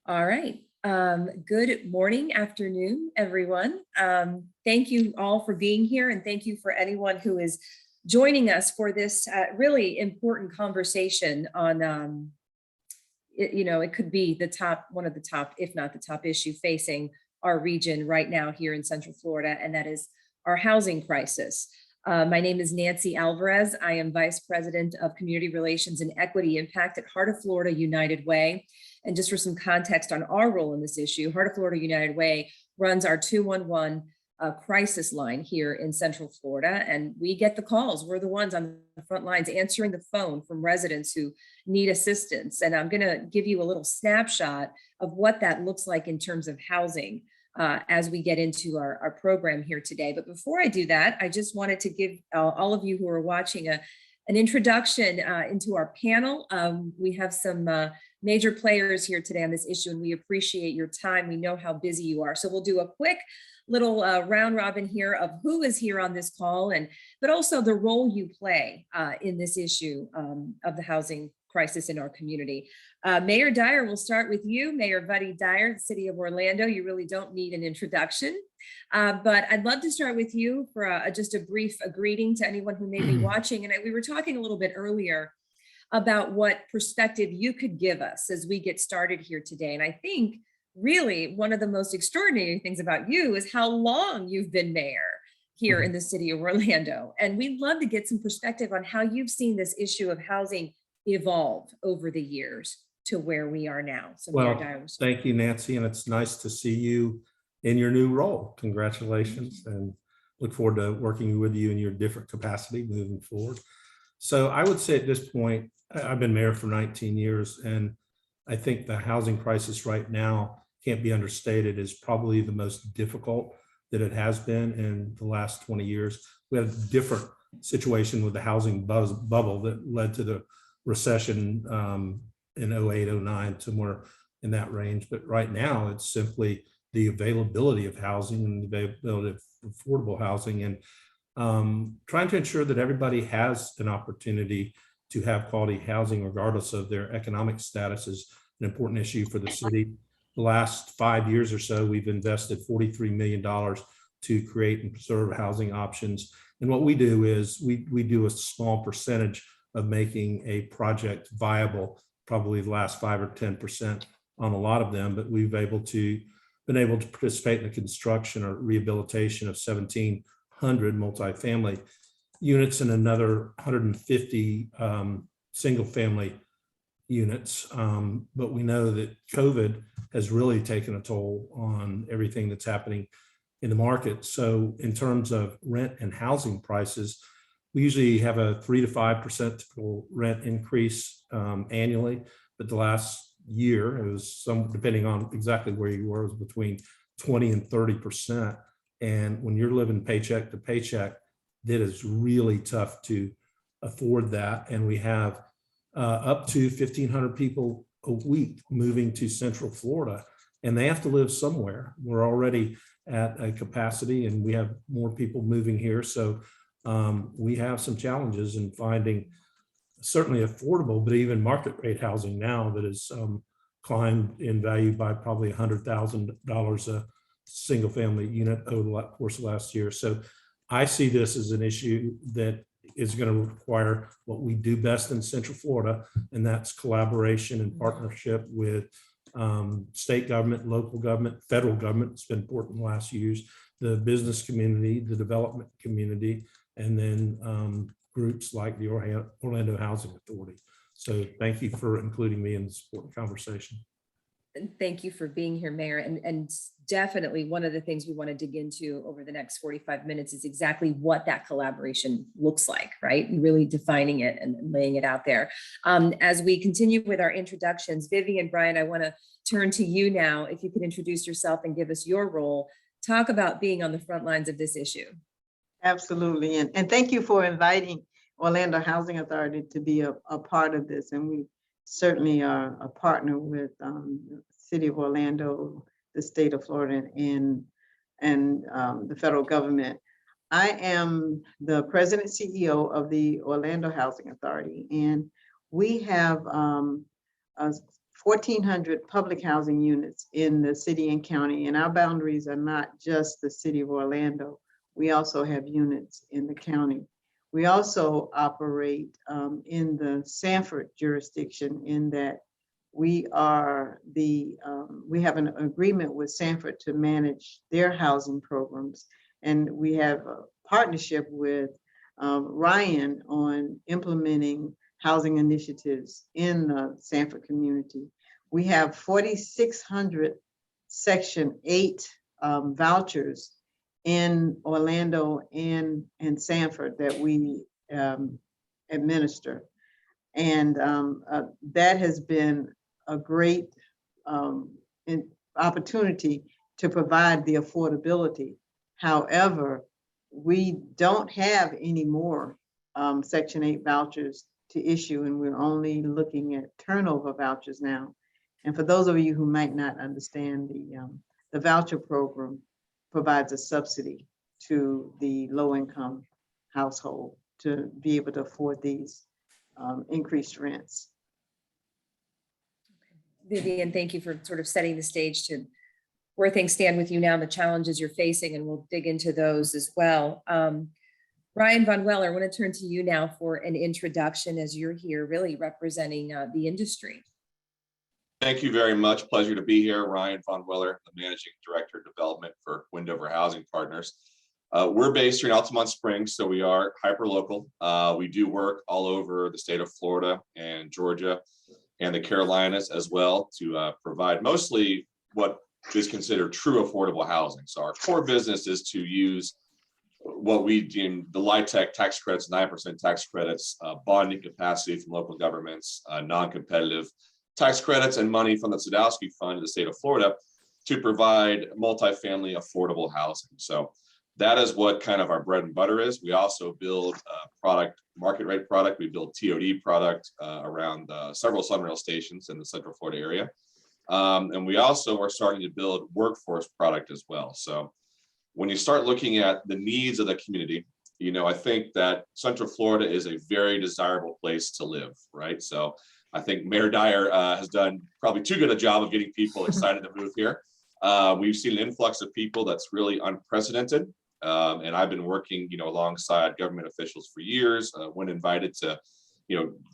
All right. Good morning, afternoon, everyone. Thank you all for being here, and thank you for anyone who is joining us for this really important conversation on, it could be one of the top, if not the top issue facing our region right now here in Central Florida, and that is our housing crisis. My name is Nancy Alvarez. I am Vice President of Community Relations and Equity Impact at Heart of Florida United Way. And just for some context on our role in this issue, Heart of Florida United Way runs our 211 crisis line here in Central Florida, and we get the calls. We're the ones on the front lines answering the phone from residents who need assistance. And I'm going to give you a little snapshot of what that looks like in terms of housing as we get into our program here today. But before I do that, I just wanted to give all of you who are watching an introduction into our panel. We have some major players here today on this issue, and we appreciate your time. We know how busy you are. So we'll do a quick little round robin here of who is here on this call, but also the role you play in this issue of the housing crisis in our community. Mayor Dyer, we'll start with you. Mayor Buddy Dyer, the City of Orlando. You really don't need an introduction, but I'd love to start with you for just a brief greeting to anyone who may be watching. And we were talking a little bit earlier about what perspective you could give us as we get started here today. And I think really one of the most extraordinary things about you is how long you've been mayor here in the City of Orlando. And we'd love to get some perspective on how you've seen this issue of housing evolve over the years to where we are now. So well, thank you, Nancy, and it's nice to see you in your new role. Congratulations, and look forward to working with you in your different capacity moving forward. So I would say at this point, I've been mayor for 19 years, and I think the housing crisis right now can't be understated, is probably the most difficult that it has been in the last 20 years. We had a different situation with the housing bubble that led to the recession in 08, 09, somewhere in that range. But right now, it's simply the availability of housing and the availability of affordable housing, and trying to ensure that everybody has an opportunity to have quality housing regardless of their economic status is an important issue for the city. The last 5 years or so, we've invested $43 million to create and preserve housing options. And what we do is we do a small percentage of making a project viable, probably the last 5 or 10% on a lot of them, but we've been able to participate in the construction or rehabilitation of 1,700 multifamily units and another 150 single family units. But we know that COVID has really taken a toll on everything that's happening in the market. So in terms of rent and housing prices, we usually have a 3 to 5% typical rent increase annually, but the last year, it was depending on exactly where you were, it was between 20 and 30%. And when you're living paycheck to paycheck, that is really tough to afford that. And we have up to 1,500 people a week moving to Central Florida, and they have to live somewhere. We're already at a capacity, and we have more people moving here. So we have some challenges in finding certainly affordable, but even market rate housing now that has climbed in value by probably $100,000 a single family unit over the course of last year. So I see this as an issue that is going to require what we do best in Central Florida, and that's collaboration and partnership with state government, local government, federal government. It's been important in the last years, the business community, the development community, and then groups like the Orlando Housing Authority. So thank you for including me in this important conversation. Thank you for being here, Mayor. And definitely one of the things we want to dig into over the next 45 minutes is exactly what that collaboration looks like, right? And really defining it and laying it out there. As we continue with our introductions, Vivian Bryant, I want to turn to you now. If you could introduce yourself and give us your role, talk about being on the front lines of this issue. Absolutely. And thank you for inviting Orlando Housing Authority to be a part of this. And we certainly are a partner with the City of Orlando, the state of Florida, and the federal government. I am the president CEO of the Orlando Housing Authority, and we have 1,400 public housing units in the city and county, and our boundaries are not just the city of Orlando. We also have units in the county. We also operate in the Sanford jurisdiction in that we have an agreement with Sanford to manage their housing programs. And we have a partnership with Ryan on implementing housing initiatives in the Sanford community. We have 4,600 Section 8 vouchers in Orlando and Sanford that we administer. And that has been a great opportunity to provide the affordability. However, we don't have any more Section 8 vouchers to issue, and we're only looking at turnover vouchers now. And for those of you who might not understand, the voucher program provides a subsidy to the low-income household to be able to afford these increased rents. Vivian, thank you for sort of setting the stage to where things stand with you now and the challenges you're facing, and we'll dig into those as well. Ryan Von Weller, I want to turn to you now for an introduction as you're here really representing the industry. Thank you very much. Pleasure to be here. Ryan Von Weller, the Managing Director of Development for Wendover Housing Partners. We're based here in Altamont Springs, so we are hyper local. We do work all over the state of Florida and Georgia and the Carolinas as well to provide mostly what is considered true affordable housing. So our core business is to use what we deem the LIHTC tax credits, 9% tax credits, bonding capacity from local governments, non-competitive tax credits, and money from the Sadowski Fund in the state of Florida to provide multifamily affordable housing. So that is what kind of our bread and butter is. We also build market rate product. We build TOD product around several Sunrail stations in the Central Florida area. And we also are starting to build workforce product as well. So when you start looking at the needs of the community, I think that Central Florida is a very desirable place to live, right? So I think Mayor Dyer has done probably too good a job of getting people excited to move here. We've seen an influx of people that's really unprecedented. And I've been working, alongside government officials for years, when invited to,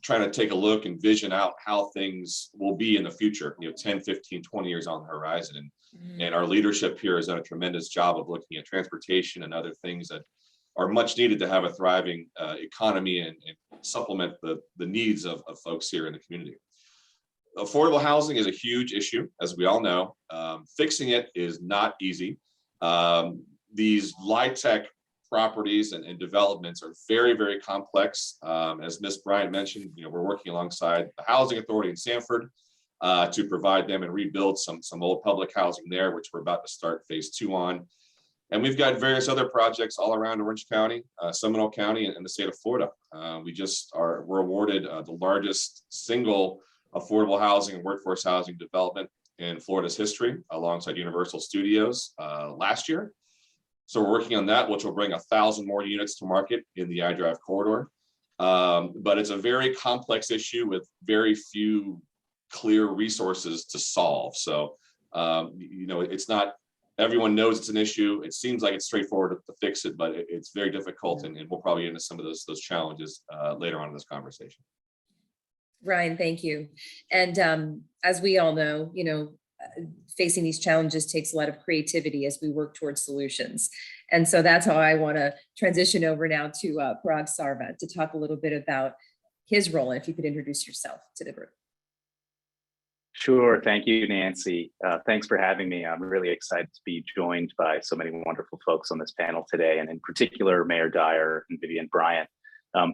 trying to take a look and vision out how things will be in the future, 10, 15, 20 years on the horizon. And our leadership here has done a tremendous job of looking at transportation and other things that are much needed to have a thriving economy and supplement the needs of folks here in the community. Affordable housing is a huge issue, as we all know. Fixing it is not easy. These LIHTC properties and developments are very, very complex. As Ms. Bryant mentioned, we're working alongside the Housing Authority in Sanford to provide them and rebuild some old public housing there, which we're about to start phase 2 on. And we've got various other projects all around Orange County, Seminole County, and the state of Florida. We're awarded the largest single affordable housing and workforce housing development in Florida's history, alongside Universal Studios last year. So we're working on that, which will bring 1,000 more units to market in the iDrive corridor. But it's a very complex issue with very few clear resources to solve. So, it's not, everyone knows it's an issue. It seems like it's straightforward to fix it, but it's very difficult. And we'll probably get into some of those challenges later on in this conversation. Ryan, thank you. And as we all know, facing these challenges takes a lot of creativity as we work towards solutions. And so that's how I want to transition over now to Paraag Sarva to talk a little bit about his role. And if you could introduce yourself to the group. Sure. Thank you, Nancy. Thanks for having me. I'm really excited to be joined by so many wonderful folks on this panel today, and in particular, Mayor Dyer and Vivian Bryant,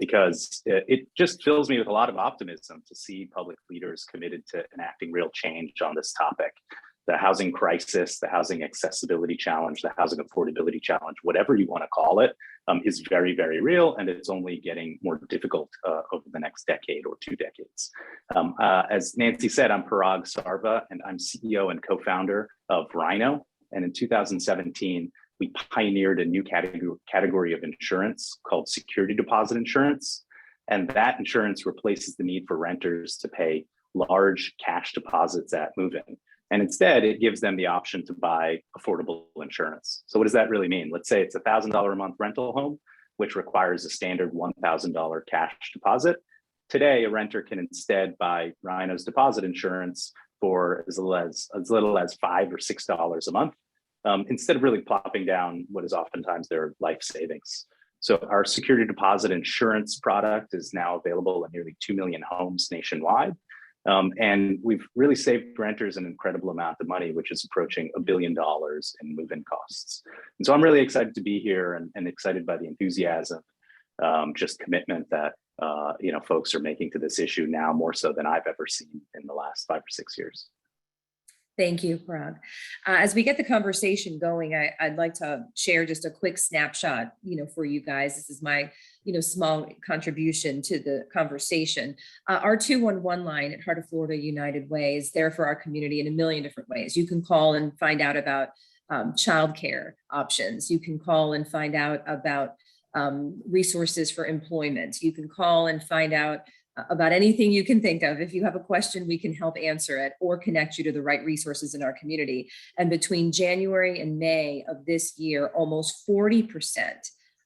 because it just fills me with a lot of optimism to see public leaders committed to enacting real change on this topic. The housing crisis, the housing accessibility challenge, the housing affordability challenge, whatever you want to call it, is very, very real, and it's only getting more difficult over the next decade or 2 decades. As Nancy said, I'm Paraag Sarva, and I'm CEO and co-founder of Rhino. And in 2017, we pioneered a new category of insurance called security deposit insurance. And that insurance replaces the need for renters to pay large cash deposits at move-in. And instead, it gives them the option to buy affordable insurance. So what does that really mean? Let's say it's a $1,000 a month rental home, which requires a standard $1,000 cash deposit. Today, a renter can instead buy Rhino's deposit insurance for as little as $5 or $6 a month, instead of really plopping down what is oftentimes their life savings. So our security deposit insurance product is now available in nearly 2 million homes nationwide. And we've really saved renters an incredible amount of money, which is approaching $1 billion in move-in costs. And so I'm really excited to be here and excited by the enthusiasm, just commitment that folks are making to this issue now more so than I've ever seen in the last 5 or 6 years. Thank you, Paraag. As we get the conversation going, I'd like to share just a quick snapshot, for you guys. This is my, small contribution to the conversation. Our 211 line at Heart of Florida United Way is there for our community in a million different ways. You can call and find out about childcare options. You can call and find out about resources for employment. You can call and find out about anything you can think of. If you have a question, we can help answer it or connect you to the right resources in our community. And between January and May of this year, almost 40%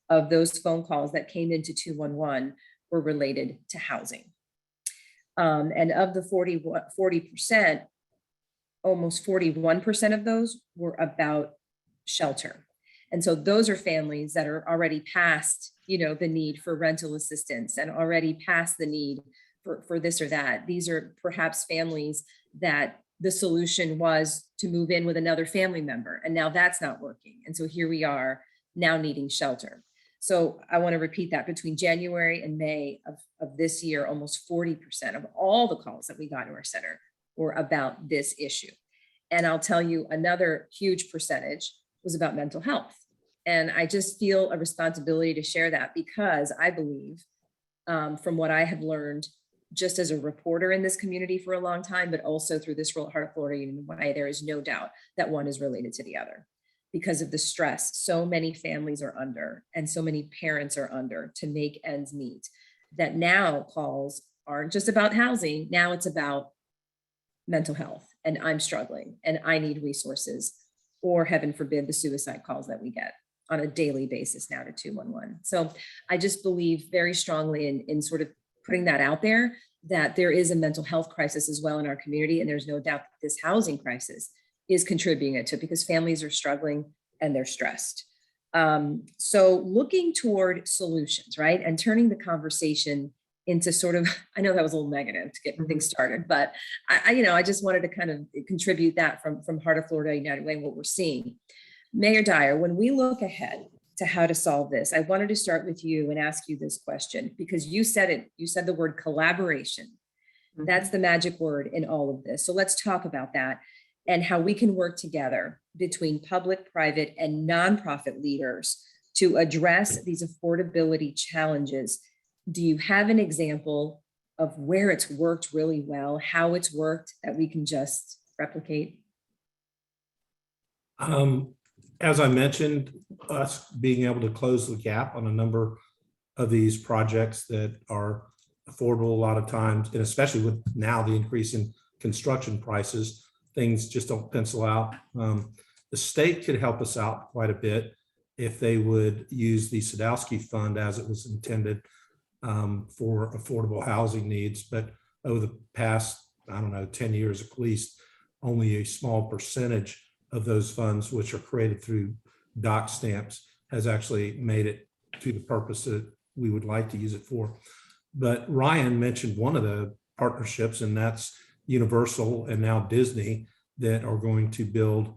of those phone calls that came into 211 were related to housing. And of the 40%, almost 41% of those were about shelter. And so those are families that are already past, the need for rental assistance and already past the need for this or that. These are perhaps families that the solution was to move in with another family member, and now that's not working. And so here we are now needing shelter. So I want to repeat that between January and May of this year, almost 40% of all the calls that we got to our center were about this issue. And I'll tell you, another huge percentage was about mental health. And I just feel a responsibility to share that because I believe, from what I have learned, just as a reporter in this community for a long time, but also through this role at Heart of Florida United Way, there is no doubt that one is related to the other because of the stress so many families are under and so many parents are under to make ends meet, that now calls aren't just about housing. Now it's about mental health, and I'm struggling and I need resources, or heaven forbid, the suicide calls that we get on a daily basis now to 211. So I just believe very strongly in sort of putting that out there, that there is a mental health crisis as well in our community. And there's no doubt that this housing crisis is contributing to it because families are struggling and they're stressed. So looking toward solutions, right? And turning the conversation into sort of, I know that was a little negative to get things started, but I just wanted to kind of contribute that from Heart of Florida United Way, what we're seeing. Mayor Dyer, when we look ahead to how to solve this, I wanted to start with you and ask you this question because you said it, you said the word collaboration. That's the magic word in all of this. So let's talk about that and how we can work together between public, private, and nonprofit leaders to address these affordability challenges. Do you have an example of where it's worked really well, how it's worked that we can just replicate? As I mentioned, us being able to close the gap on a number of these projects that are affordable a lot of times, and especially with now the increase in construction prices, things just don't pencil out. The state could help us out quite a bit if they would use the Sadowski Fund as it was intended for affordable housing needs. But over the past, 10 years at least, only a small percentage of those funds, which are created through doc stamps, has actually made it to the purpose that we would like to use it for. But Ryan mentioned one of the partnerships, and that's Universal and now Disney, that are going to build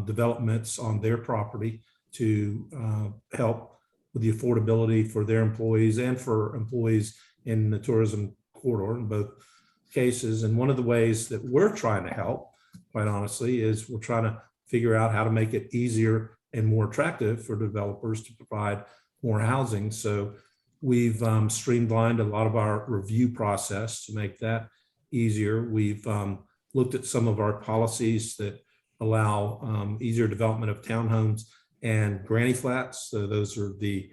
developments on their property to help with the affordability for their employees and for employees in the tourism corridor in both cases. And one of the ways that we're trying to help, quite honestly, is we're trying to figure out how to make it easier and more attractive for developers to provide more housing. So we've streamlined a lot of our review process to make that easier. We've looked at some of our policies that allow easier development of townhomes and granny flats. So those are the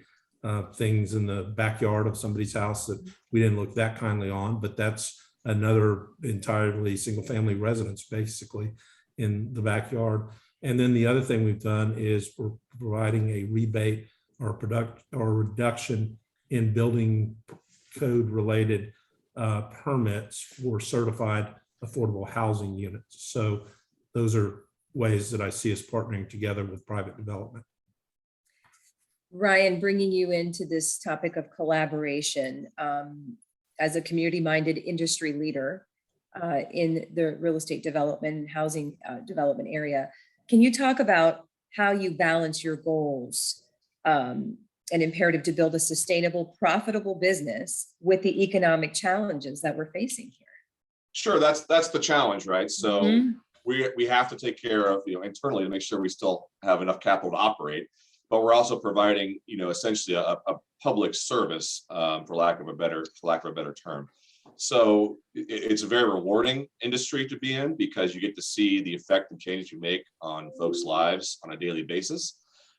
things in the backyard of somebody's house that we didn't look that kindly on, but that's another entirely single-family residence, basically, in the backyard. And then the other thing we've done is we're providing a rebate or reduction in building code related permits for certified affordable housing units. So those are ways that I see us partnering together with private development. Ryan, bringing you into this topic of collaboration, as a community-minded industry leader in the real estate development and housing development area, can you talk about how you balance your goals and imperative to build a sustainable, profitable business with the economic challenges that we're facing here? Sure, that's the challenge, right? So Mhm. we have to take care of, internally to make sure we still have enough capital to operate, but we're also providing, essentially a public service, for lack of a better term. So it's a very rewarding industry to be in because you get to see the effect and change you make on folks' lives on a daily basis.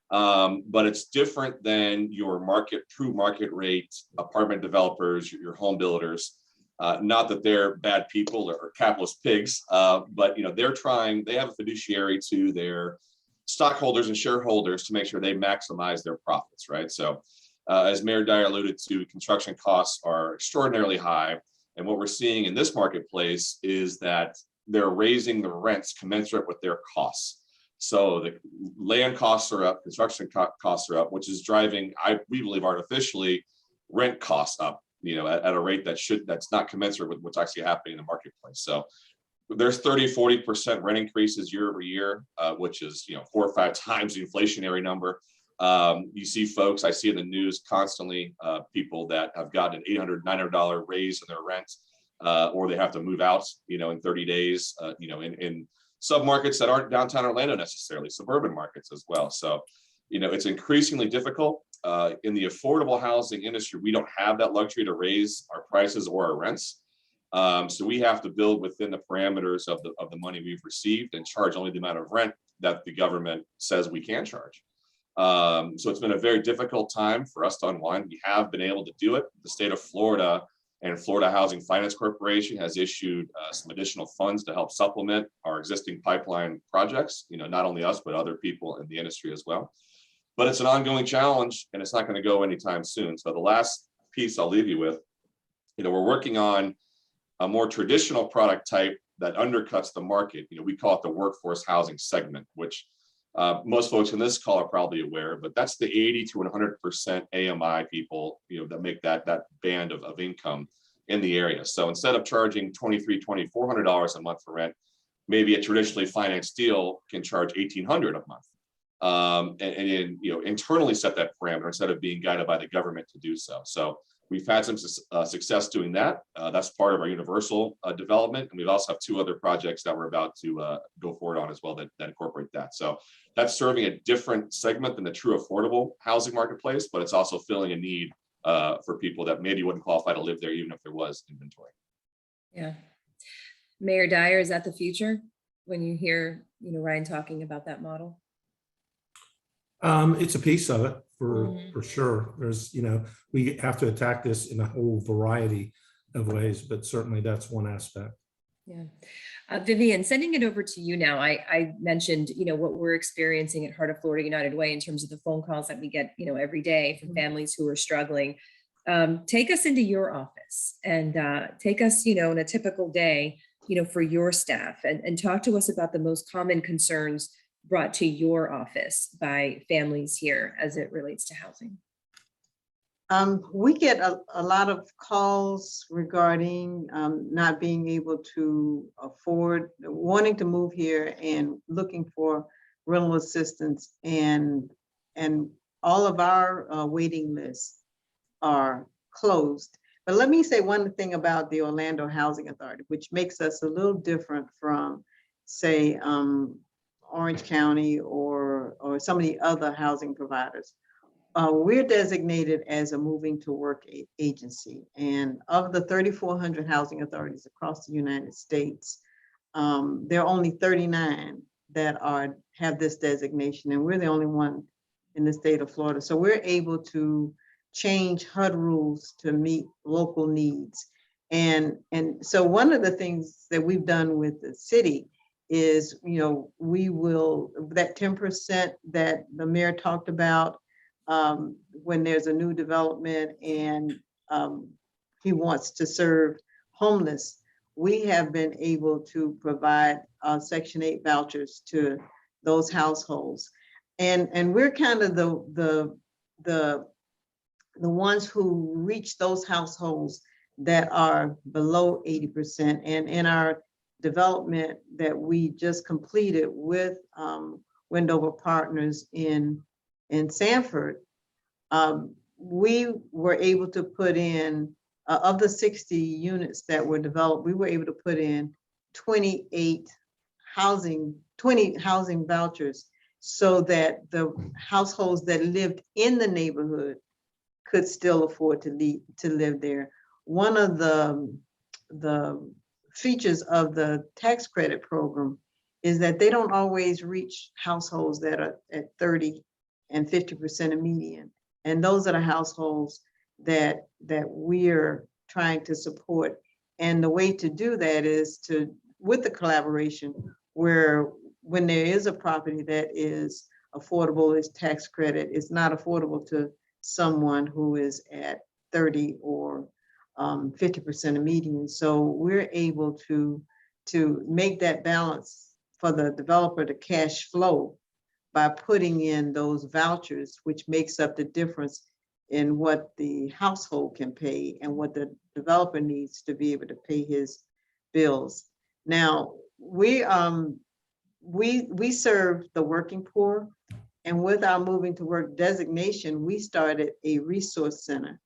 But it's different than your true market rate apartment developers, your home builders. Not that they're bad people or capitalist pigs, but they have a fiduciary to their stockholders and shareholders to make sure they maximize their profits, right? So as Mayor Dyer alluded to, construction costs are extraordinarily high. And what we're seeing in this marketplace is that they're raising the rents commensurate with their costs. So the land costs are up, construction costs are up, which is driving, we believe artificially, rent costs up, at a rate that's not commensurate with what's actually happening in the marketplace. So there's 30-40% rent increases year over year, which is 4 or 5 times the inflationary number. You see folks, I see in the news constantly, people that have gotten an $800-900 raise in their rent, or they have to move out, in 30 days, in submarkets that aren't downtown Orlando necessarily, suburban markets as well. So, it's increasingly difficult. In the affordable housing industry, we don't have that luxury to raise our prices or our rents. So we have to build within the parameters of the money we've received and charge only the amount of rent that the government says we can charge. So it's been a very difficult time for us to unwind. We have been able to do it. The state of Florida and Florida Housing Finance Corporation has issued some additional funds to help supplement our existing pipeline projects, not only us, but other people in the industry as well. But it's an ongoing challenge and it's not going to go anytime soon. So the last piece I'll leave you with, we're working on a more traditional product type that undercuts the market. We call it the workforce housing segment, which most folks in this call are probably aware, but that's the 80 to 100% AMI people, that make that band of income in the area. So instead of charging $2,300-2,400 a month for rent, maybe a traditionally financed deal can charge $1,800 a month. And internally set that parameter instead of being guided by the government to do so. So we've had some success doing that. That's part of our universal development. And we also have 2 other projects that we're about to go forward on as well that incorporate that. So that's serving a different segment than the true affordable housing marketplace, but it's also filling a need for people that maybe wouldn't qualify to live there even if there was inventory. Yeah. Mayor Dyer, is that the future when you hear, Ryan talking about that model? It's a piece of it for sure. There's, we have to attack this in a whole variety of ways, but certainly that's one aspect. Yeah. Vivian, sending it over to you now. I mentioned, what we're experiencing at Heart of Florida United Way in terms of the phone calls that we get, every day from families who are struggling. Take us into your office and take us, in a typical day, for your staff and talk to us about the most common concerns brought to your office by families here as it relates to housing. We get a lot of calls regarding not being able to afford, wanting to move here and looking for rental assistance, and all of our waiting lists are closed. But let me say one thing about the Orlando Housing Authority, which makes us a little different from, say, Orange County or some of the other housing providers. We're designated as a moving to work agency. And of the 3,400 housing authorities across the United States, there are only 39 that have this designation, and we're the only one in the state of Florida. So we're able to change HUD rules to meet local needs. And so one of the things that we've done with the city is, we will, that 10% that the mayor talked about, when there's a new development and he wants to serve homeless, we have been able to provide Section 8 vouchers to those households. And we're kind of the ones who reach those households that are below 80%. And in our development that we just completed with Wendover Partners in Sanford, we were able to put in, of the 60 units that were developed, we were able to put in 20 housing vouchers so that the households that lived in the neighborhood could still afford to live there. One of the features of the tax credit program is that they don't always reach households that are at 30 and 50% of median. And those are the households that we're trying to support. And the way to do that is with the collaboration, where when there is a property that is affordable, is tax credit, it's not affordable to someone who is at 30 or 50% of median. So we're able to make that balance for the developer to cash flow by putting in those vouchers, which makes up the difference in what the household can pay and what the developer needs to be able to pay his bills. Now, we serve the working poor, and with our moving to work designation, we started a resource center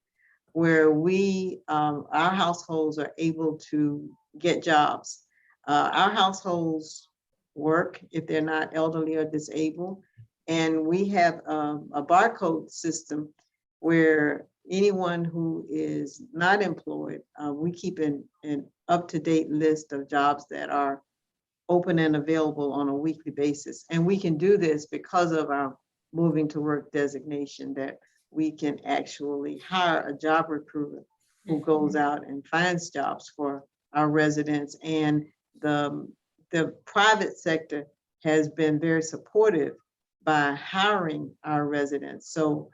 where our households are able to get jobs. Our households work if they're not elderly or disabled, and we have a barcode system where anyone who is not employed, we keep an up-to-date list of jobs that are open and available on a weekly basis. And we can do this because of our moving to work designation, that we can actually hire a job recruiter who goes out and finds jobs for our residents. And the private sector has been very supportive by hiring our residents. So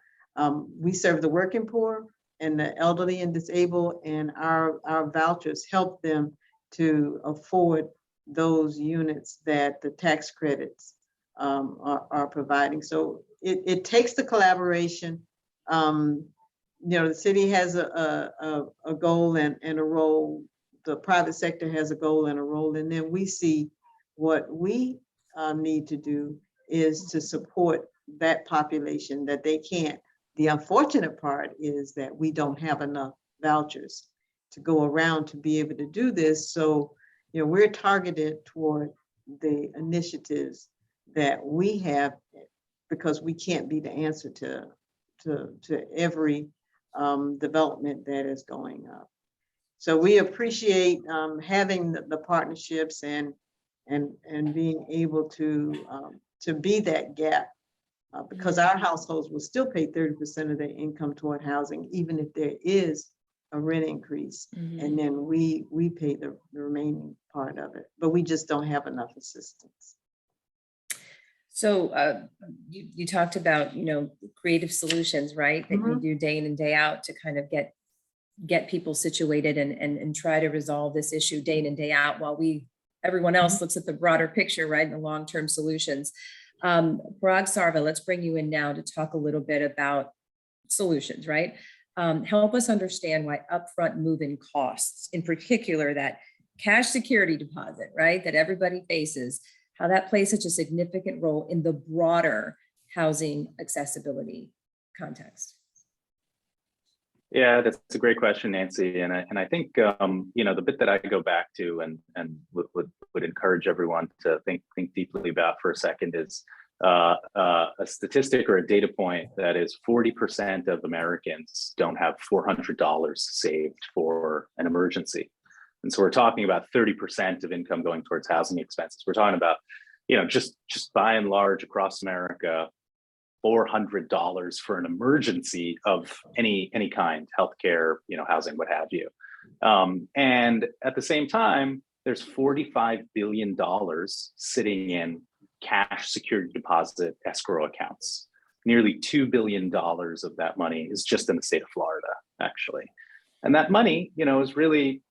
we serve the working poor and the elderly and disabled, and our vouchers help them to afford those units that the tax credits are providing. So it takes the collaboration. The city has a goal and a role. The private sector has a goal and a role, and then we see what we need to do is to support that population that they can't. The unfortunate part is that we don't have enough vouchers to go around to be able to do this. So, we're targeted toward the initiatives that we have, because we can't be the answer to every development that is going up. So we appreciate having the partnerships and being able to be that gap, because our households will still pay 30% of their income toward housing, even if there is a rent increase. Mhm. And then we pay the remaining part of it, but we just don't have enough assistance. So you talked about, creative solutions, right? That you do day in and day out to kind of get people situated and try to resolve this issue day in and day out, while everyone else looks at the broader picture, right? And the long-term solutions. Paraag Sarva, let's bring you in now to talk a little bit about solutions, right? Help us understand why upfront move-in costs, in particular that cash security deposit, right, that everybody faces, how that plays such a significant role in the broader housing accessibility context. Yeah, that's a great question, Nancy. And I think, the bit that I go back to and would encourage everyone to think deeply about for a second is a statistic or a data point that is 40% of Americans don't have $400 saved for an emergency. And so we're talking about 30% of income going towards housing expenses. We're talking about, just by and large across America, $400 for an emergency of any kind, healthcare, housing, what have you. And at the same time, there's $45 billion sitting in cash security deposit escrow accounts. Nearly $2 billion of that money is just in the state of Florida, actually. And that money, is really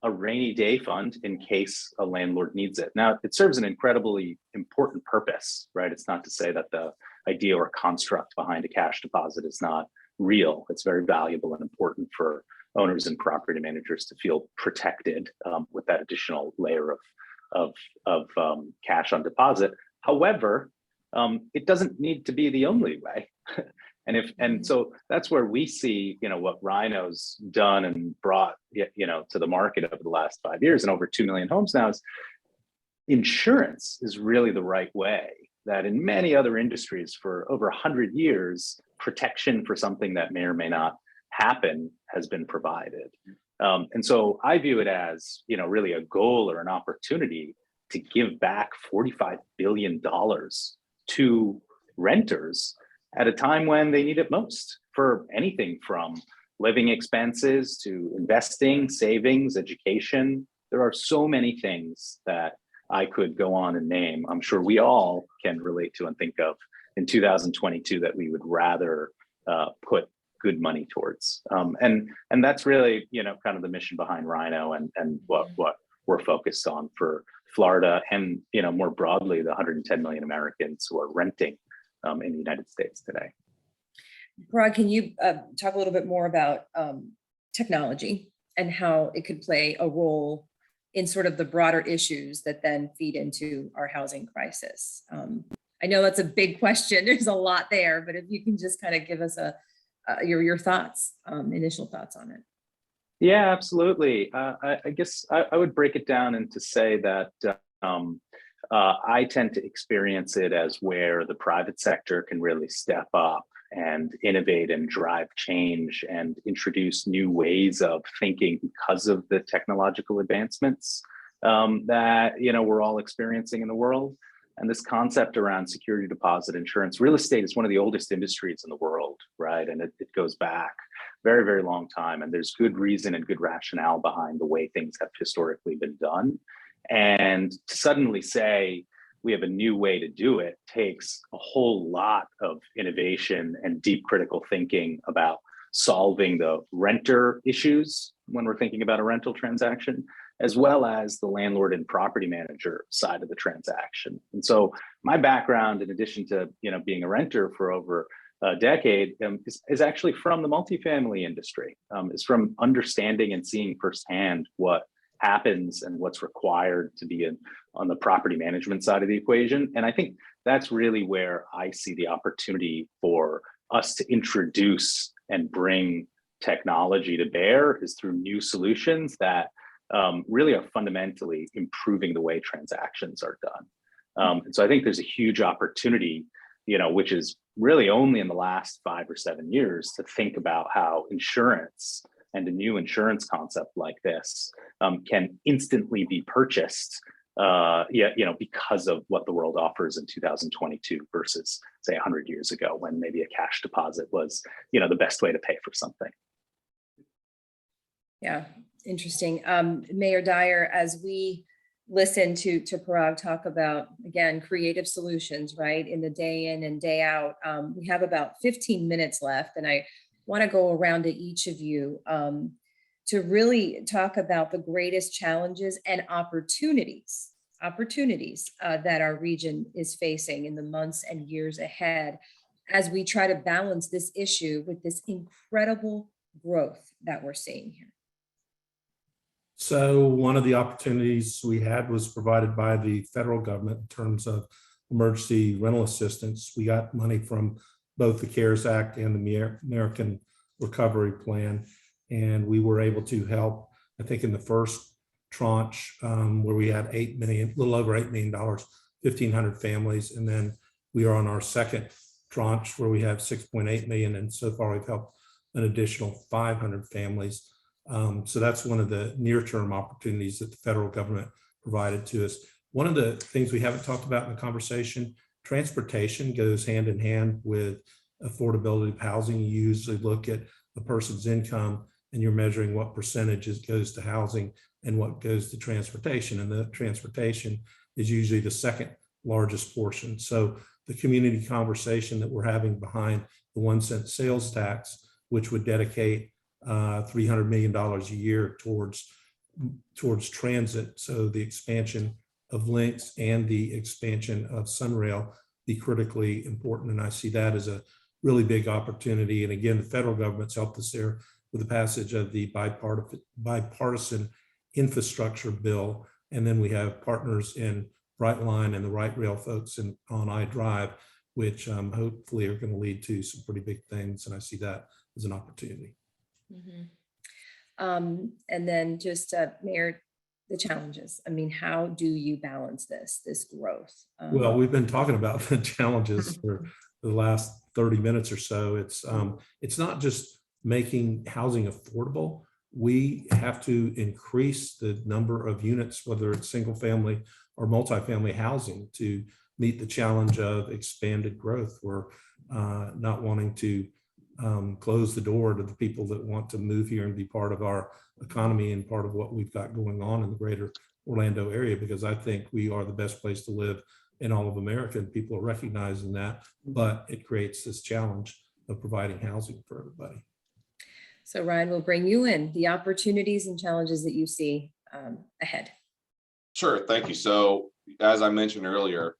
a rainy day fund in case a landlord needs it. Now, it serves an incredibly important purpose, right? It's not to say that the idea or construct behind a cash deposit is not real. It's very valuable and important for owners and property managers to feel protected with that additional layer of cash on deposit. However, it doesn't need to be the only way. And so that's where we see, what Rhino's done and brought, to the market over the last 5 years and over 2 million homes now, is insurance is really the right way. That in many other industries for over 100 years, protection for something that may or may not happen has been provided. And so I view it as, really a goal or an opportunity to give back $45 billion to renters at a time when they need it most for anything from living expenses to investing, savings, education. There are so many things that I could go on and name. I'm sure we all can relate to and think of in 2022 that we would rather put good money towards. And that's really, kind of the mission behind Rhino and what we're focused on for Florida and, more broadly, the 110 million Americans who are renting in the United States today. Paraag, can you talk a little bit more about technology and how it could play a role in sort of the broader issues that then feed into our housing crisis? I know that's a big question. There's a lot there, but if you can just kind of give us your thoughts, initial thoughts on it. Yeah, absolutely. I guess I would break it down and to say that I tend to experience it as where the private sector can really step up and innovate and drive change and introduce new ways of thinking because of the technological advancements that we're all experiencing in the world. And this concept around security deposit insurance, real estate is one of the oldest industries in the world, right? And it goes back very, very long time. And there's good reason and good rationale behind the way things have historically been done. And to suddenly say we have a new way to do it takes a whole lot of innovation and deep critical thinking about solving the renter issues when we're thinking about a rental transaction, as well as the landlord and property manager side of the transaction. And so my background, in addition to being a renter for over a decade, is actually from the multifamily industry, is from understanding and seeing firsthand what happens and what's required to be on the property management side of the equation. And I think that's really where I see the opportunity for us to introduce and bring technology to bear is through new solutions that really are fundamentally improving the way transactions are done. And so I think there's a huge opportunity, which is really only in the last 5 or 7 years to think about how insurance and a new insurance concept like this can instantly be purchased, because of what the world offers in 2022 versus say 100 years ago when maybe a cash deposit was, the best way to pay for something. Yeah, interesting. Mayor Dyer, as we listen to Paraag talk about, again, creative solutions, right, in the day in and day out, we have about 15 minutes left, and I want to go around to each of you to really talk about the greatest challenges and opportunities that our region is facing in the months and years ahead as we try to balance this issue with this incredible growth that we're seeing here. So one of the opportunities we had was provided by the federal government in terms of emergency rental assistance. We got money from both the CARES Act and the American Recovery Plan, and we were able to help, I think in the first tranche where we had a little over $8 million, 1,500 families. And then we are on our second tranche where we have 6.8 million. And so far we've helped an additional 500 families. So that's one of the near-term opportunities that the federal government provided to us. One of the things we haven't talked about in the conversation, transportation goes hand in hand with affordability of housing. You usually look at a person's income and you're measuring what percentages goes to housing and what goes to transportation. And the transportation is usually the second largest portion. So the community conversation that we're having behind the 1 cent sales tax, which would dedicate $300 million a year towards transit. So the expansion of links and the expansion of Sunrail be critically important. And I see that as a really big opportunity. And again, the federal government's helped us there with the passage of the bipartisan infrastructure bill. And then we have partners in Brightline and the Right Rail folks on iDrive, which hopefully are going to lead to some pretty big things. And I see that as an opportunity. And then just Mayor, the challenges. I mean, how do you balance this growth? Well, we've been talking about the challenges for the last 30 minutes or so. It's not just making housing affordable. We have to increase the number of units, whether it's single family or multifamily housing, to meet the challenge of expanded growth. We're not wanting to close the door to the people that want to move here and be part of our economy and part of what we've got going on in the greater Orlando area, because I think we are the best place to live in all of America, and people are recognizing that, but it creates this challenge of providing housing for everybody. So Ryan, we'll bring you in, the opportunities and challenges that you see ahead. Sure, thank you. So as I mentioned earlier,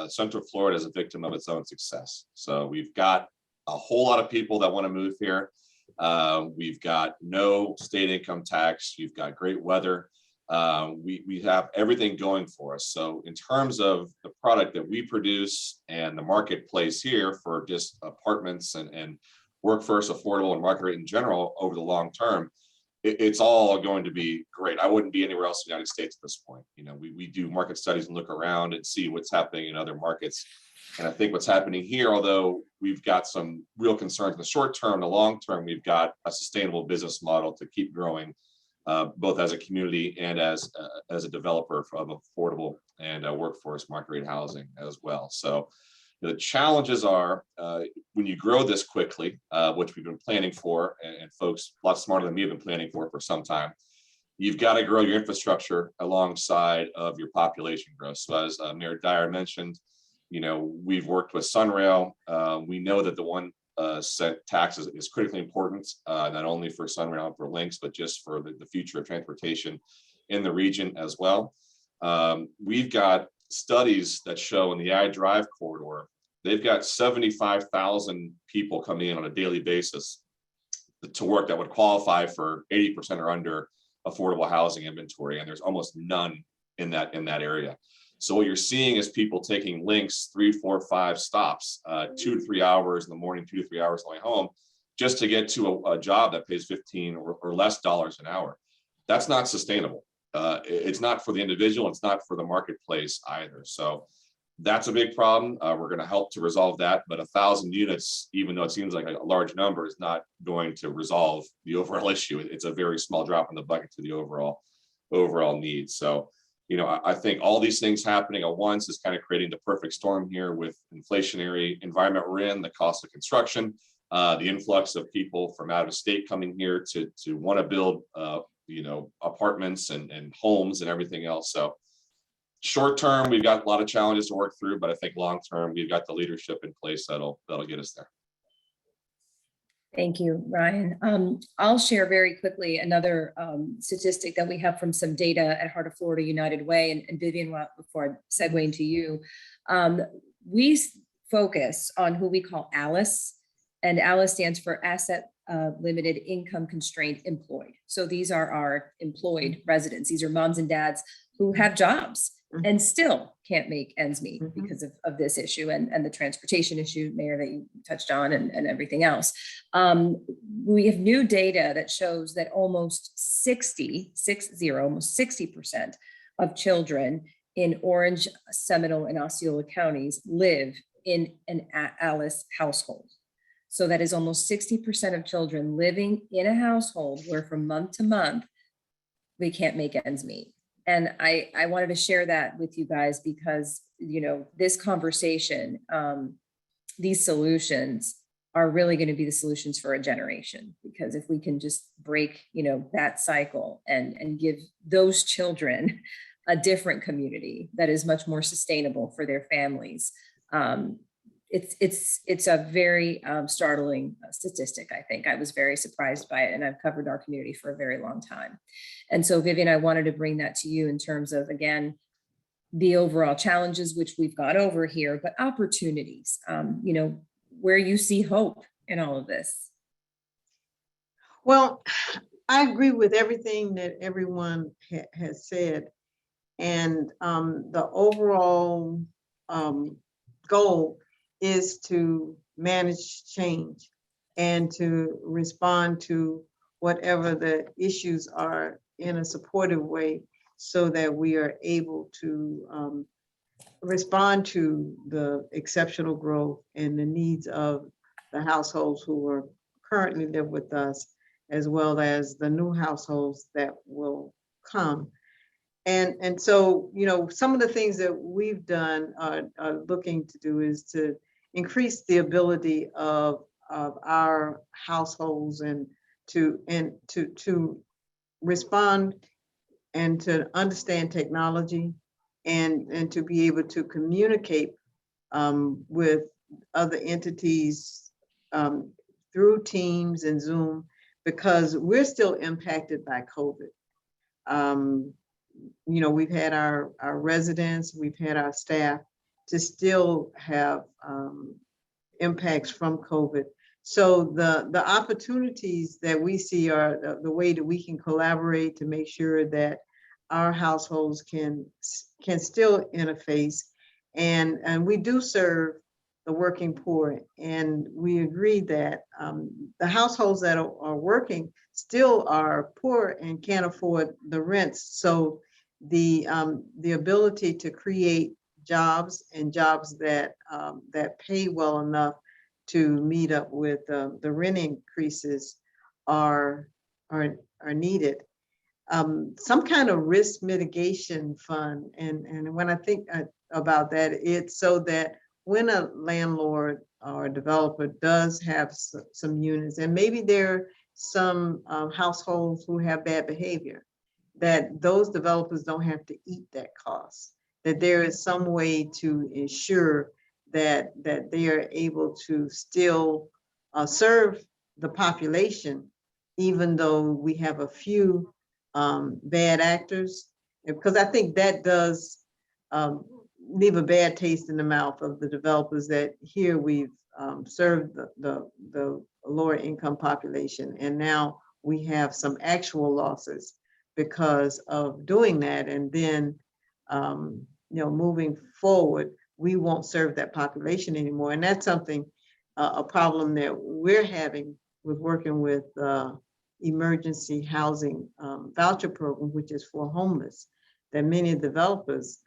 Central Florida is a victim of its own success. So we've got a whole lot of people that want to move here. We've got no state income tax. You've got great weather. We have everything going for us. So in terms of the product that we produce and the marketplace here for just apartments and workforce affordable and market rate in general over the long term, it's all going to be great. I wouldn't be anywhere else in the United States at this point. You know, we do market studies and look around and see what's happening in other markets. And I think what's happening here, although we've got some real concerns in the short term, the long term, we've got a sustainable business model to keep growing, both as a community and as a developer of affordable and workforce market rate housing as well. So the challenges are when you grow this quickly, which we've been planning for, and folks a lot smarter than me have been planning for some time, you've got to grow your infrastructure alongside of your population growth. So as Mayor Dyer mentioned, you know, we've worked with Sunrail. We know that the 1 cent tax is critically important, not only for Sunrail and for links, but just for the future of transportation in the region as well. We've got studies that show in the iDrive corridor, they've got 75,000 people coming in on a daily basis to work that would qualify for 80% or under affordable housing inventory, and there's almost none in that area. So what you're seeing is people taking links 3, 4, 5 stops, 2 to 3 hours in the morning, 2 to 3 hours on the way home, just to get to a job that pays $15 or less an hour. That's not sustainable. It's not for the individual. It's not for the marketplace either. So that's a big problem. We're going to help to resolve that. But 1,000 units, even though it seems like a large number, is not going to resolve the overall issue. It's a very small drop in the bucket to the overall need. So, you know, I think all these things happening at once is kind of creating the perfect storm here with inflationary environment we're in, the cost of construction, the influx of people from out of state coming here to want to build, you know, apartments and homes and everything else. So short term, we've got a lot of challenges to work through, but I think long term, we've got the leadership in place that'll get us there. Thank you, Ryan. I'll share very quickly another statistic that we have from some data at Heart of Florida United Way. And Vivian, before I segue into you, we focus on who we call ALICE, and ALICE stands for Asset Limited Income Constraint Employed. So these are our employed residents. These are moms and dads who have jobs and still can't make ends meet because of this issue and the transportation issue, Mayor, that you touched on and everything else. We have new data that shows that almost 60% of children in Orange, Seminole, and Osceola counties live in an ALICE household. So that is almost 60% of children living in a household where from month to month, they can't make ends meet. And I wanted to share that with you guys because, you know, this conversation, these solutions are really going to be the solutions for a generation. Because if we can just break, that cycle and give those children a different community that is much more sustainable for their families, it's a very startling statistic. I think I was very surprised by it, and I've covered our community for a very long time. And so, Vivian, I wanted to bring that to you in terms of, again, the overall challenges, which we've gone over here, but opportunities, where you see hope in all of this. Well, I agree with everything that everyone has said. And the overall goal is to manage change and to respond to whatever the issues are in a supportive way, so that we are able to respond to the exceptional growth and the needs of the households who are currently live with us, as well as the new households that will come. And so, some of the things that we've done are looking to do is to increase the ability of our households and to respond and to understand technology and to be able to communicate with other entities through Teams and Zoom, because we're still impacted by COVID. We've had our residents, we've had our staff to still have impacts from COVID. So the opportunities that we see are the way that we can collaborate to make sure that our households can still interface. And we do serve the working poor. And we agree that the households that are working still are poor and can't afford the rents. So the ability to create jobs and jobs that pay well enough to meet up with the rent increases are needed. Some kind of risk mitigation fund, and when I think about that, it's so that when a landlord or a developer does have some units, and maybe there are some households who have bad behavior, that those developers don't have to eat that cost, that there is some way to ensure that they are able to still serve the population, even though we have a few bad actors, because I think that does leave a bad taste in the mouth of the developers, that here we've served the lower income population, and now we have some actual losses because of doing that. And then, moving forward, we won't serve that population anymore. And that's something, a problem that we're having with working with emergency housing voucher program, which is for homeless, that many developers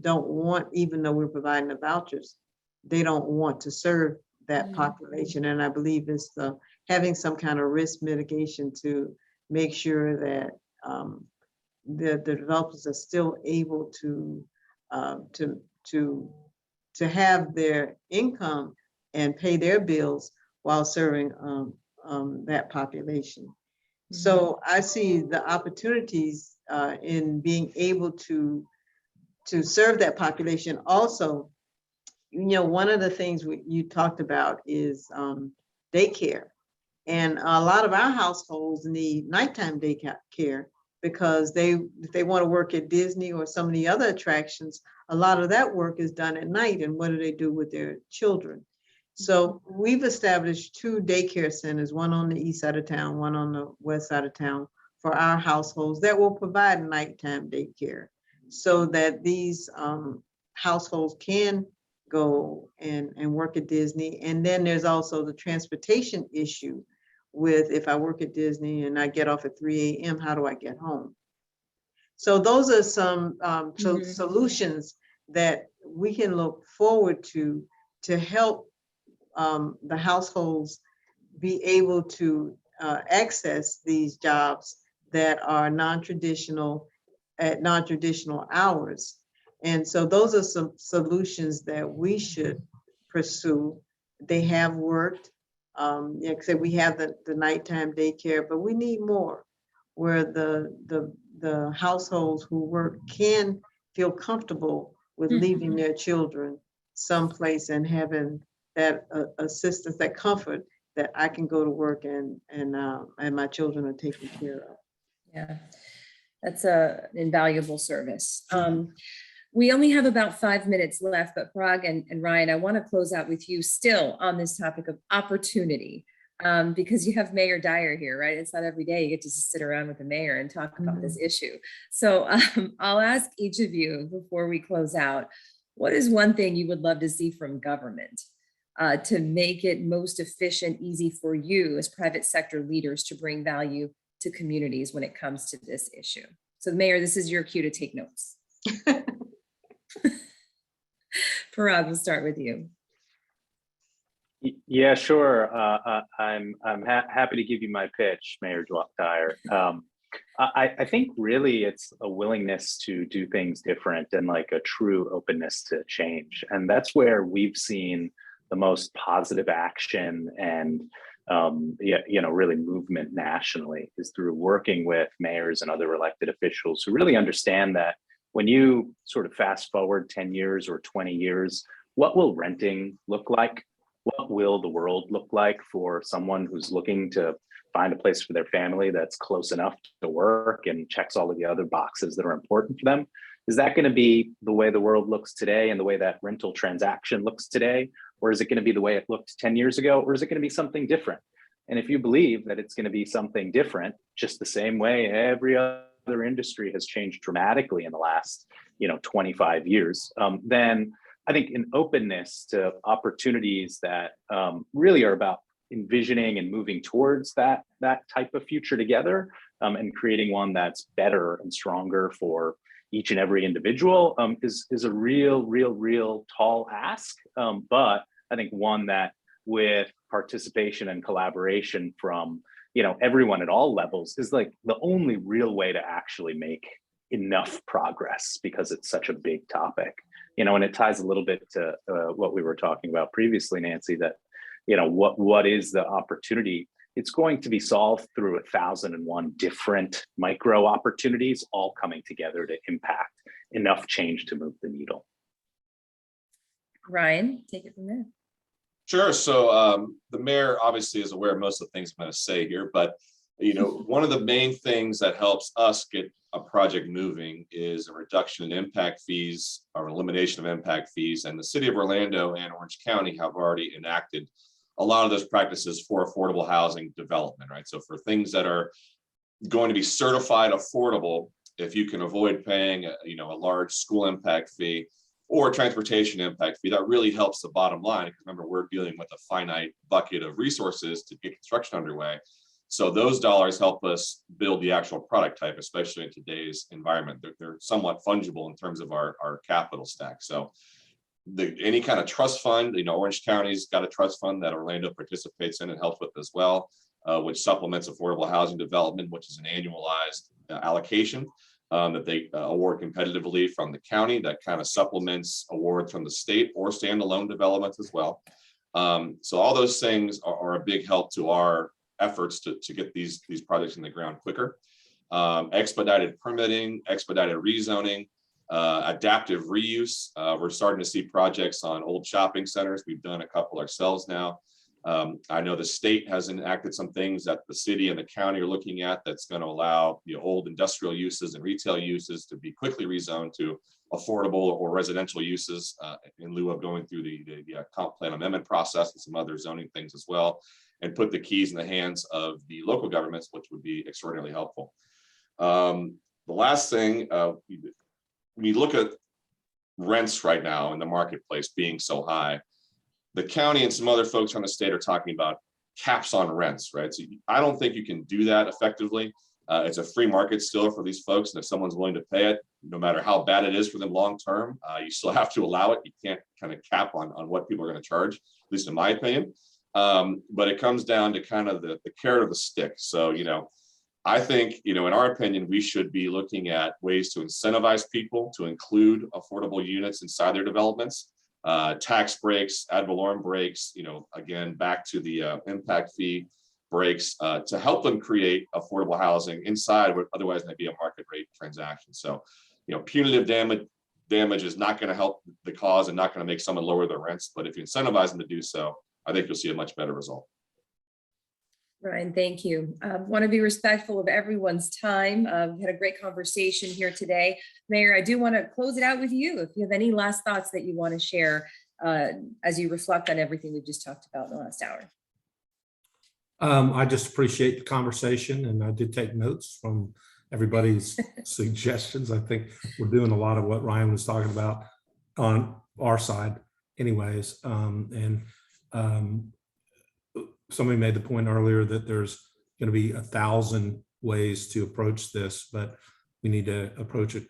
don't want, even though we're providing the vouchers, they don't want to serve that population. And I believe it's having some kind of risk mitigation to make sure that the developers are still able to have their income and pay their bills while serving that population. So I see the opportunities in being able to serve that population. Also, one of the things you talked about is daycare. And a lot of our households need nighttime daycare, because if they want to work at Disney or some of the other attractions, a lot of that work is done at night. And what do they do with their children? So we've established 2 daycare centers, one on the east side of town, one on the west side of town, for our households that will provide nighttime daycare, so that these households can go and work at Disney. And then there's also the transportation issue with, if I work at Disney and I get off at 3 a.m., how do I get home? So those are some solutions that we can look forward to help the households be able to access these jobs that are non-traditional at non-traditional hours. And so those are some solutions that we should pursue. They have worked. Yeah, like I said, we have the nighttime daycare, but we need more where the households who work can feel comfortable with leaving their children someplace and having that assistance, that comfort that I can go to work and my children are taken care of. Yeah, that's an invaluable service. We only have about 5 minutes left, but Paraag and Ryan, I want to close out with you still on this topic of opportunity, because you have Mayor Dyer here, right? It's not every day you get to just sit around with the mayor and talk about this issue. So I'll ask each of you before we close out, what is one thing you would love to see from government to make it most efficient, easy for you as private sector leaders to bring value to communities when it comes to this issue? So Mayor, this is your cue to take notes. Paraag, we'll start with you. Yeah, sure. I'm happy to give you my pitch, Mayor Dyer. I think really it's a willingness to do things different and like a true openness to change. And that's where we've seen the most positive action and really movement nationally is through working with mayors and other elected officials who really understand that when you sort of fast forward 10 years or 20 years, what will renting look like? What will the world look like for someone who's looking to find a place for their family that's close enough to work and checks all of the other boxes that are important for them? Is that going to be the way the world looks today and the way that rental transaction looks today? Or is it going to be the way it looked 10 years ago? Or is it going to be something different? And if you believe that it's going to be something different, just the same way every other industry has changed dramatically in the last 25 years, then I think an openness to opportunities that really are about envisioning and moving towards that type of future together and creating one that's better and stronger for each and every individual is a real tall ask. But I think one that with participation and collaboration from everyone at all levels is like the only real way to actually make enough progress, because it's such a big topic. And it ties a little bit to what we were talking about previously, Nancy, that, what is the opportunity? It's going to be solved through 1,001 different micro opportunities all coming together to impact enough change to move the needle. Ryan, take it from there. Sure. So the mayor obviously is aware of most of the things I'm going to say here, but one of the main things that helps us get a project moving is a reduction in impact fees or elimination of impact fees. And the city of Orlando and Orange County have already enacted a lot of those practices for affordable housing development, right? So for things that are going to be certified affordable, if you can avoid paying a large school impact fee or transportation impact fee, that really helps the bottom line. Because remember, we're dealing with a finite bucket of resources to get construction underway. So those dollars help us build the actual product type, especially in today's environment. They're somewhat fungible in terms of our capital stack. So any kind of trust fund, Orange County's got a trust fund that Orlando participates in and helps with as well, which supplements affordable housing development, which is an annualized allocation that they award competitively from the county that kind of supplements awards from the state or standalone developments as well. So all those things are a big help to our efforts to get these projects in the ground quicker. Expedited permitting, expedited rezoning, adaptive reuse. We're starting to see projects on old shopping centers. We've done a couple ourselves now. I know the state has enacted some things that the city and the county are looking at that's going to allow old industrial uses and retail uses to be quickly rezoned to affordable or residential uses in lieu of going through the comp plan amendment process and some other zoning things as well, and put the keys in the hands of the local governments, which would be extraordinarily helpful. The last thing, when you look at rents right now in the marketplace being so high, the county and some other folks from the state are talking about caps on rents, right? So I don't think you can do that effectively. It's a free market still for these folks. And if someone's willing to pay it, no matter how bad it is for them long-term, you still have to allow it. You can't kind of cap on what people are going to charge, at least in my opinion. But it comes down to kind of the carrot or the stick. So, I think, in our opinion, we should be looking at ways to incentivize people to include affordable units inside their developments. tax breaks, ad valorem breaks, again, back to the impact fee breaks to help them create affordable housing inside what otherwise might be a market rate transaction. So, punitive damage is not going to help the cause and not going to make someone lower their rents. But if you incentivize them to do so, I think you'll see a much better result. Ryan, thank you. Want to be respectful of everyone's time. We had a great conversation here today. Mayor, I do want to close it out with you. If you have any last thoughts that you want to share as you reflect on everything we've just talked about in the last hour. I just appreciate the conversation, and I did take notes from everybody's suggestions. I think we're doing a lot of what Ryan was talking about on our side anyways. Somebody made the point earlier that there's going to be 1,000 ways to approach this, but we need to approach it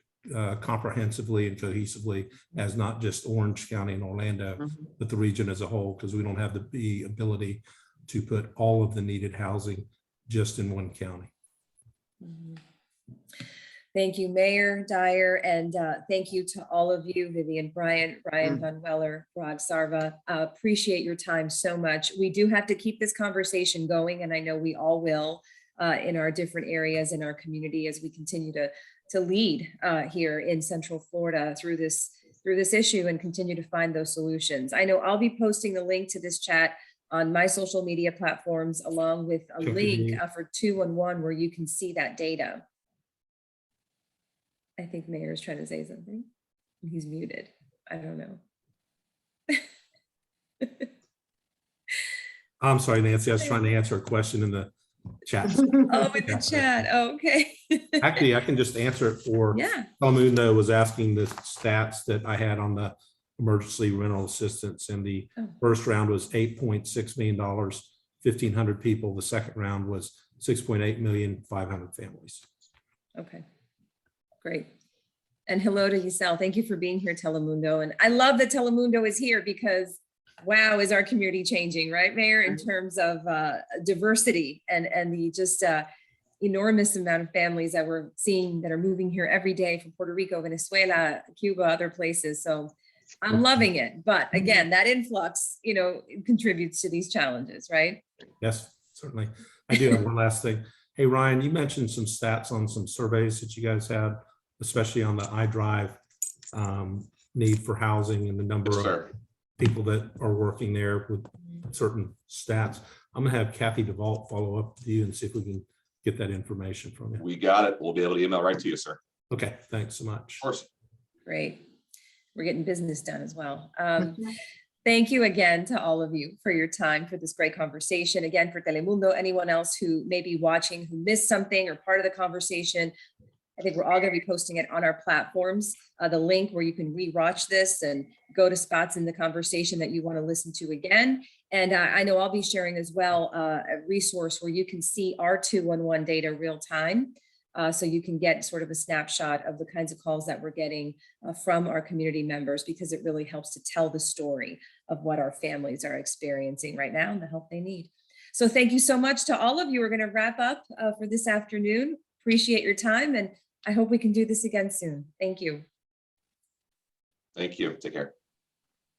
comprehensively and cohesively as not just Orange County and Orlando, but the region as a whole, because we don't have the ability to put all of the needed housing just in one county. Thank you, Mayor Dyer, and thank you to all of you, Vivian Bryant, Ryan Von Weller, Paraag Sarva. Appreciate your time so much. We do have to keep this conversation going, and I know we all will in our different areas in our community as we continue to lead here in Central Florida through this issue and continue to find those solutions. I know I'll be posting the link to this chat on my social media platforms, along with a link for 211 where you can see that data. I think Mayor's trying to say something. He's muted. I don't know. I'm sorry, Nancy. I was trying to answer a question in the chat. Oh, in the chat. Oh, okay. Actually, I can just answer it for Telemundo was asking the stats that I had on the emergency rental assistance, and the first round was $8.6 million, 1,500 people. The second round was 6.8 million, 500 families. Okay. Great. And hello to Giselle. Thank you for being here, Telemundo. And I love that Telemundo is here because, wow, is our community changing, right, Mayor, in terms of diversity and the just enormous amount of families that we're seeing that are moving here every day from Puerto Rico, Venezuela, Cuba, other places. So I'm loving it. But again, that influx, contributes to these challenges, right? Yes, certainly. I do have one last thing. Hey, Ryan, you mentioned some stats on some surveys that you guys had, especially on the iDrive need for housing and the number of people that are working there with certain stats. I'm gonna have Kathy DeVault follow up with you and see if we can get that information from you. We got it. We'll be able to email right to you, sir. Okay, thanks so much. Of course. Great. We're getting business done as well. Thank you again to all of you for your time for this great conversation. Again, for Telemundo, anyone else who may be watching who missed something or part of the conversation, I think we're all going to be posting it on our platforms, the link where you can rewatch this and go to spots in the conversation that you want to listen to again. And I know I'll be sharing as well a resource where you can see our 211 data real time. So you can get sort of a snapshot of the kinds of calls that we're getting from our community members, because it really helps to tell the story of what our families are experiencing right now and the help they need. So thank you so much to all of you. We're going to wrap up for this afternoon. Appreciate your time, and I hope we can do this again soon. Thank you. Thank you. Take care.